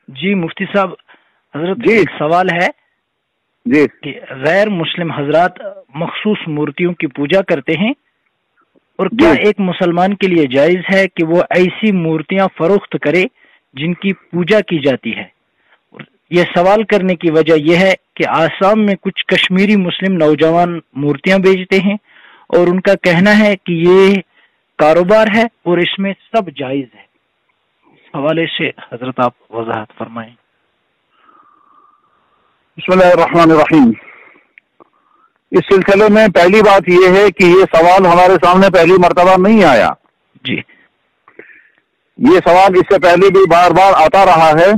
جی مفتی صاحب، حضرت جی ایک سوال ہے جی کہ غیر مسلم حضرات مخصوص مورتیوں کی پوجا کرتے ہیں، اور کیا جی ایک مسلمان کے لیے جائز ہے کہ وہ ایسی مورتیاں فروخت کرے جن کی پوجا کی جاتی ہے؟ یہ سوال کرنے کی وجہ یہ ہے کہ آسام میں کچھ کشمیری مسلم نوجوان مورتیاں بیچتے ہیں، اور ان کا کہنا ہے کہ یہ کاروبار ہے اور اس میں سب جائز ہے۔ اس حوالے سے حضرت آپ وضاحت فرمائیں۔ بسم اللہ الرحمن الرحیم۔ اس سلسلے میں پہلی بات یہ ہے کہ یہ سوال ہمارے سامنے پہلی مرتبہ نہیں آیا، جی یہ سوال اس سے پہلے بھی بار بار آتا رہا ہے،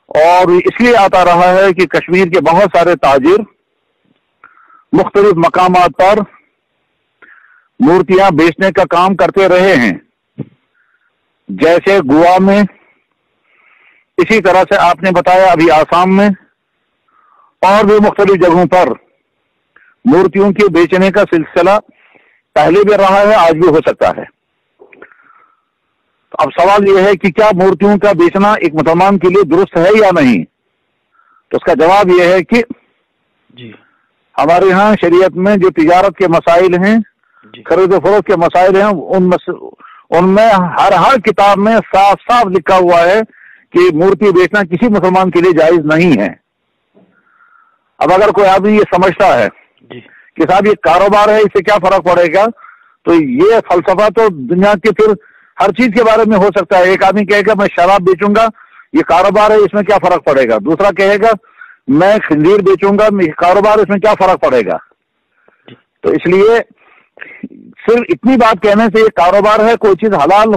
اور اس لیے آتا رہا ہے کہ کشمیر کے بہت سارے تاجر مختلف مقامات پر مورتیاں بیچنے کا کام کرتے رہے ہیں، جیسے گوا میں، اسی طرح سے آپ نے بتایا ابھی آسام میں، اور بھی مختلف جگہوں پر مورتیوں کے بیچنے کا سلسلہ پہلے بھی رہا ہے، آج بھی ہو سکتا ہے۔ اب سوال یہ ہے کہ کیا مورتیوں کا بیچنا ایک مسلمان کے لیے درست ہے یا نہیں؟ تو اس کا جواب یہ ہے کہ جی ہمارے ہاں شریعت میں جو تجارت کے مسائل ہیں، جی خرید و فروخت کے مسائل ہیں، ان میں ہر کتاب میں صاف صاف لکھا ہوا ہے کہ مورتی بیچنا کسی مسلمان کے لیے جائز نہیں ہے۔ اب اگر کوئی آدمی یہ سمجھتا ہے جی کہ صاحب یہ کاروبار ہے، اس سے کیا فرق پڑے گا، تو یہ فلسفہ تو دنیا کے پھر ہر چیز کے بارے میں ہو سکتا ہے۔ ایک آدمی کہے گا میں شراب بیچوں گا، یہ کاروبار ہے، اس میں کیا فرق پڑے گا۔ دوسرا کہے گا میں خنزیر بیچوں گا، یہ کاروبار، اس میں کیا فرق پڑے گا۔ تو اس لیے صرف اتنی بات کہنے سے یہ کاروبار ہے، کوئی چیز حلال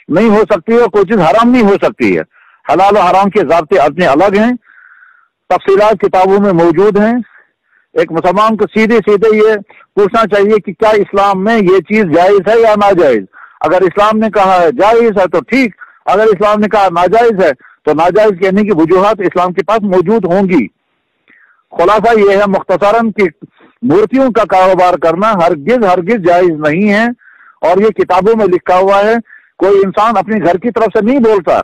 نہیں ہو سکتی ہے اور کوئی چیز حرام نہیں ہو سکتی ہے۔ حلال و حرام کے ضابطے اپنے الگ ہیں، تفصیلات کتابوں میں موجود ہیں۔ ایک مسلمان کو سیدھے یہ پوچھنا چاہیے کہ کیا اسلام میں یہ چیز جائز ہے یا ناجائز۔ اگر اسلام نے کہا ہے جائز ہے تو ٹھیک، اگر اسلام نے کہا ناجائز ہے تو ناجائز کہنے کی وجوہات اسلام کے پاس موجود ہوں گی۔ خلاصہ یہ ہے مختصراً کہ مورتیوں کا کاروبار کرنا ہرگز جائز نہیں ہے، اور یہ کتابوں میں لکھا ہوا ہے۔ کوئی انسان اپنے گھر کی طرف سے نہیں بولتا،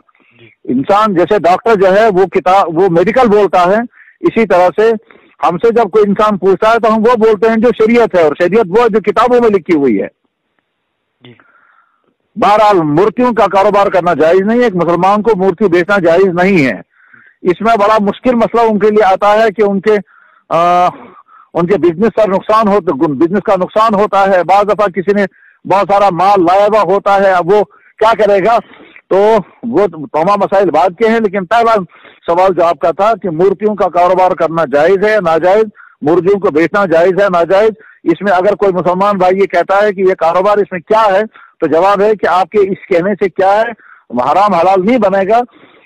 انسان جیسے ڈاکٹر جو ہے وہ میڈیکل بولتا ہے، اسی طرح سے ہم سے جب کوئی انسان پوچھتا ہے تو ہم وہ بولتے ہیں جو شریعت ہے، اور شریعت وہ جو کتابوں میں لکھی ہوئی ہے۔ بہرحال مورتیوں کا کاروبار کرنا جائز نہیں ہے، ایک مسلمان کو مورتی بیچنا جائز نہیں ہے۔ اس میں بڑا مشکل مسئلہ ان کے لیے آتا ہے کہ ان کے بزنس کا نقصان ہوتا ہے۔ بعض دفعہ کسی نے بہت سارا مال لایا ہوا ہوتا ہے، اب وہ کیا کرے گا، تو وہ تمام مسائل بعد کے ہیں۔ لیکن پہلا سوال جو آپ کا تھا کہ مورتیوں کا کاروبار کرنا جائز ہے ناجائز، مورتیوں کو بیچنا جائز ہے ناجائز، اس میں اگر کوئی مسلمان بھائی یہ کہتا ہے کہ یہ کاروبار اس میں کیا ہے، تو جواب ہے کہ آپ کے اس کہنے سے کیا ہے، حرام حلال نہیں بنے گا۔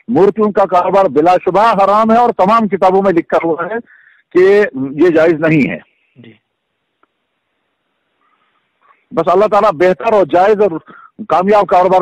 مورتیوں کا کاروبار بلا شبہ حرام ہے، اور تمام کتابوں میں لکھا ہوا ہے کہ یہ جائز نہیں ہے۔ بس اللہ تعالیٰ بہتر اور جائز اور کامیاب کاروبار